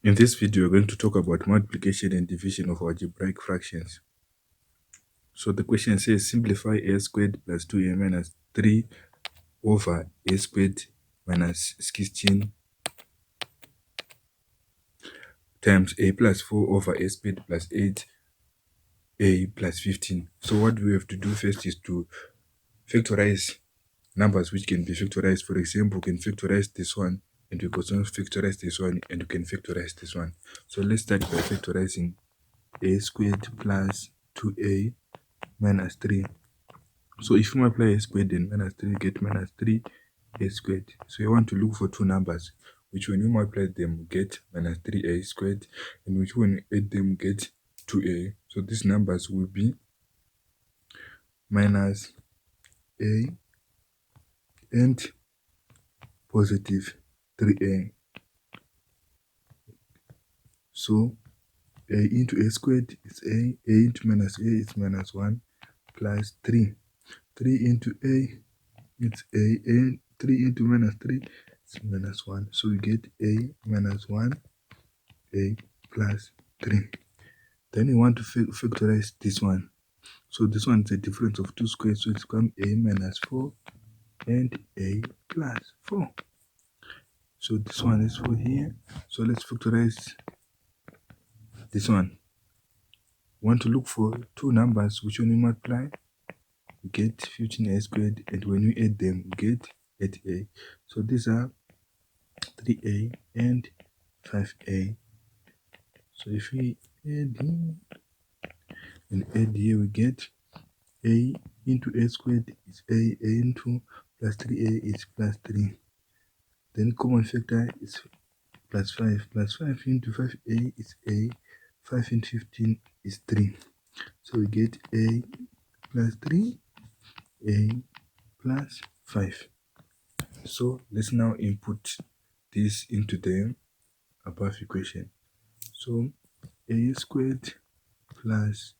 In this video, we're going to talk about multiplication and division of algebraic fractions. So the question says simplify a squared plus 2a minus 3 over a squared minus 16 times a plus 4 over a squared plus 8a plus 15. So what we have to do first is to factorize numbers which can be factorized. For example, we can factorize this one, and we can also factorize this one, and we can factorize this one. So let's start by factorizing a squared plus 2a minus 3. So if you multiply a squared and minus 3, you get minus 3a squared. So you want to look for two numbers, which when you multiply them, get minus 3a squared, and which when you add them, get 2a. So these numbers will be minus a and positive 3a. So a into a squared is a into minus a is minus 1 plus 3. 3 into a, it's a, and 3 into minus 3 is minus 1. So we get a minus 1, a plus 3. Then you want to factorize this one. So this one is a difference of two squares, so it's become a minus 4 and a plus 4. So this one is 4 here. So let's factorize this one. We want to look for two numbers which when you multiply, you get 15a squared, and when you add them, you get 8a. So these are 3a and 5a. So if we add here and add here, we get a into a squared is a into plus 3a is plus 3. Then common factor is plus 5. Plus 5 into 5a is a. 5 into 15 is 3. So we get a plus 3, a plus 5. So let's now input this into the above equation. So a squared plus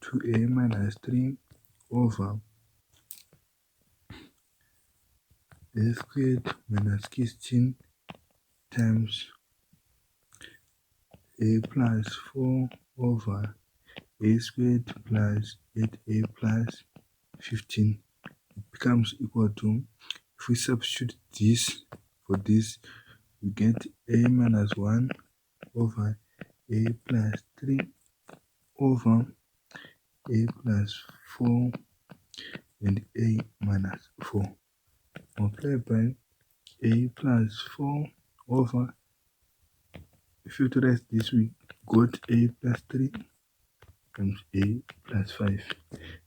2a minus 3 over a squared minus 16 times a plus 4 over a squared plus 8a plus 15 becomes equal to, if we substitute this for this, we get a minus 1 over a plus 3 over a plus 4 and a minus 4 multiplied by a plus 4 over, if you factorize this, we got a plus 3 times a plus 5.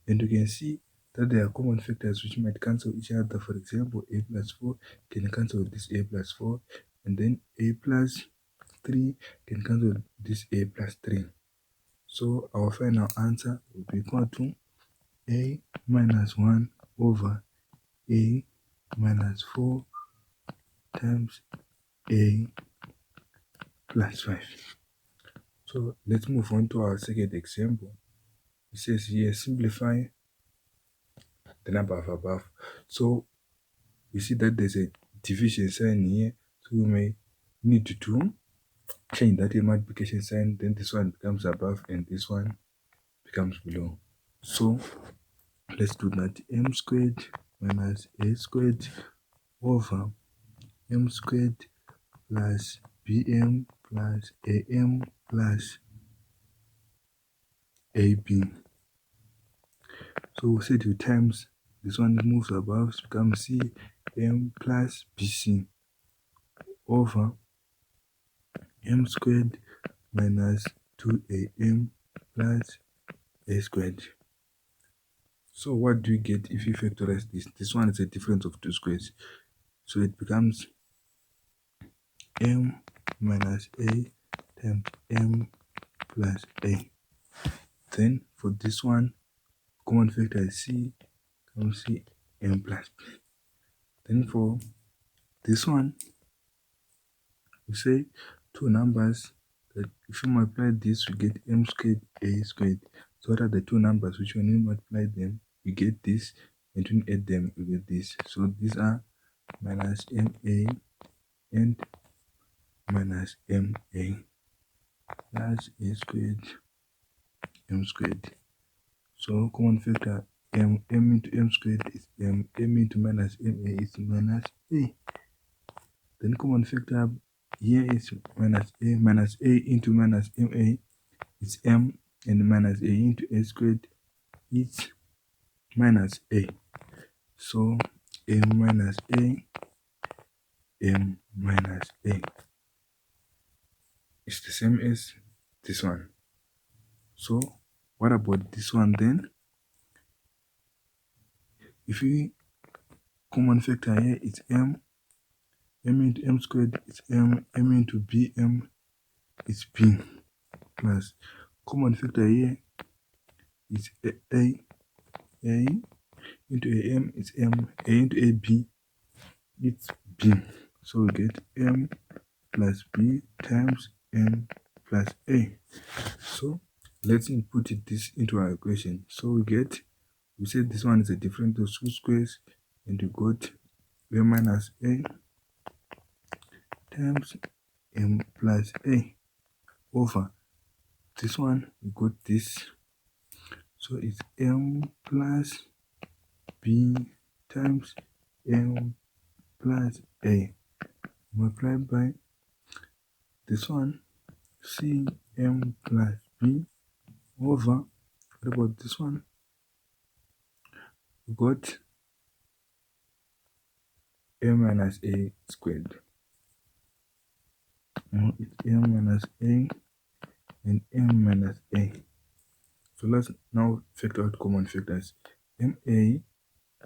And you can see that there are common factors which might cancel each other. For example, a plus 4 can cancel this a plus 4, and then a plus 3 can cancel this a plus 3. So our final answer will be equal to a minus 1 over a minus 4 times a plus 5. So let's move on to our second example. It says here, simplify the number of above. So we see that there's a division sign here, so we may need to change that multiplication sign. Then this one becomes above and this one becomes below. So let's do that. M squared minus a squared over m squared plus bm plus am plus ab. So we said 2 times this one moves above, so becomes c m plus bc over m squared minus 2am plus a squared. So what do you get if you factorize this? This one is a difference of two squares, so it becomes m minus a times m plus a. Then for this one, common factor is c, comes c m plus b. Then for this one, we say two numbers that if you multiply this, we get m squared a squared. So what are the two numbers which when you multiply them, you get this, and when you add them, you get this. So these are minus ma and minus ma plus a squared m squared. So common factor m into m squared is m into minus ma is minus a. Then common factor here is minus a into minus ma is m, and minus a into a squared is minus a. So m minus a is the same as this one. So what about this one then? If we common factor here is m into m squared is m into bm is b, plus common factor here is a into am is m, a into ab it's b. So we get m plus b times m plus a. So let's input this into our equation. So we said this one is a difference of two squares, and we got m minus a times m plus a over this one. We got this, so it's m plus b times m plus a multiplied by this one, c m plus b over, what about this one? We got m minus a squared. Now it's m minus a and m minus a. So let's now factor out common factors. Ma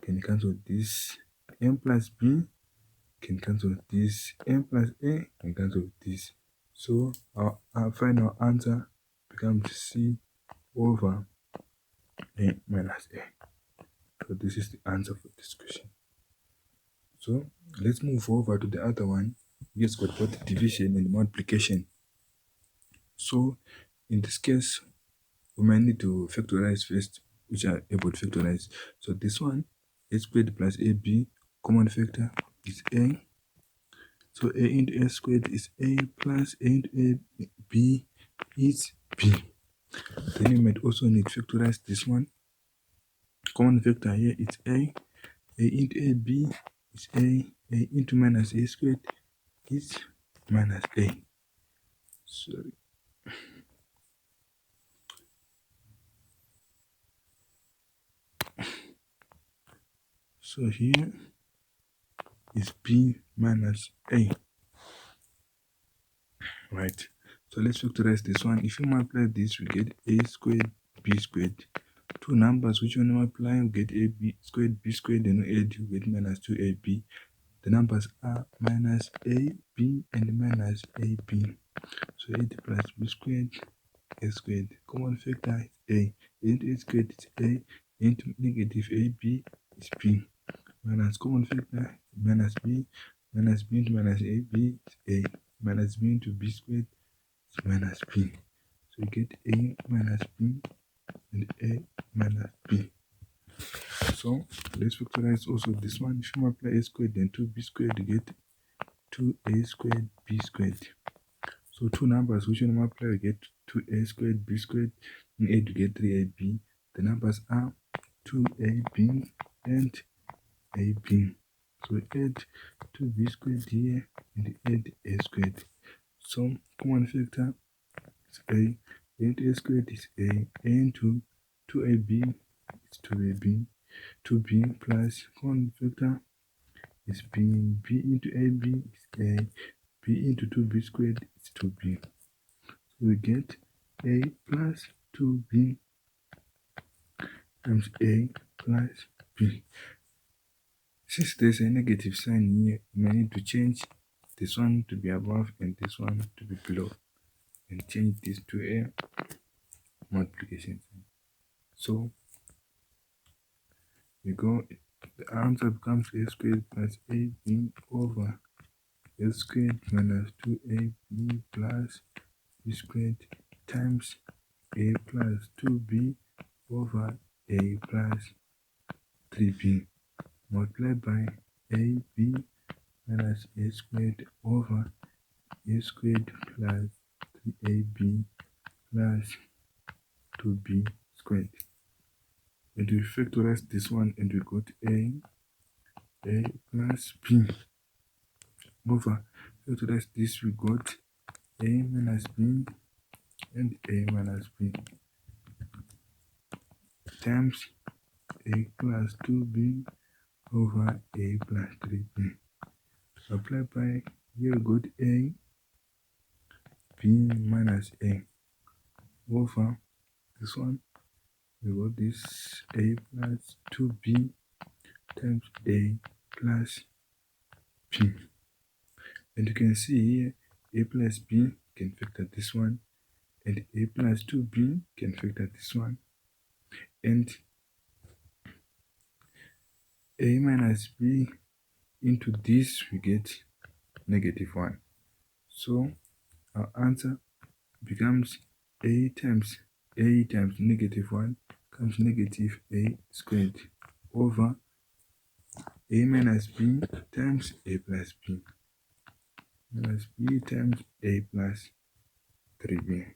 can cancel this, m plus b can cancel this, m plus a can cancel this. So our final answer becomes c over a minus a. So this is the answer for this question. So let's move over to the other one. We just got both division and multiplication. So in this case, we might need to factorize first, which are able to factorize. So this one, a squared plus ab, common factor is a. So a into a squared is a plus a into a b is b. Then you might also need to factorize this one. Common factor here is a into a b is a into minus a squared is minus a. Sorry. So here is b minus a. Right. So let's factorize this one. If you multiply this, we get a squared b squared. Two numbers which when you multiply, we get ab squared b squared, and we add, you get minus 2ab. The numbers are minus ab and minus ab. So 8 plus b squared a squared. Common factor is a into a squared is a into negative ab is b. Minus common factor minus b into minus ab is a, minus b into b squared is minus b. So you get a minus b and a minus b. So let's factorize also this one. If you multiply a squared then 2b squared, you get 2a squared b squared. So two numbers which when you multiply, you get 2a squared b squared, and add, you get 3ab. The numbers are 2ab and ab. So we add 2b squared here and add a squared. So common factor is a into a squared is a into 2ab is 2ab, 2b plus common factor is b into ab is a, b into 2b squared is 2b. So we get a plus 2b times a plus b. Since there's a negative sign here, you may need to change this one to be above and this one to be below, and change this to a multiplication sign. So we go, the answer becomes a squared plus ab over a squared minus 2ab plus b squared times a plus 2b over a plus 3b multiplied by ab minus a squared over a squared plus 3ab plus 2b squared. And we factorize this one and we got a plus b over factorize this, we got a minus b and a minus b times a plus 2b over a plus 3b. Apply by here, got a b minus a over this one, we got this a plus 2b times a plus b. And you can see here a plus b can factor this one, and a plus 2b can factor this one, and a minus b into this we get -1. So our answer becomes a times -1 comes negative a squared over a minus b times a plus b minus b times a plus 3b.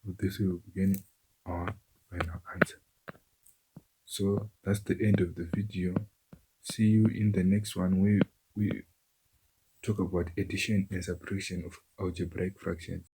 With this we will begin our final answer. So that's the end of the video. See you in the next one where we talk about addition and subtraction of algebraic fractions.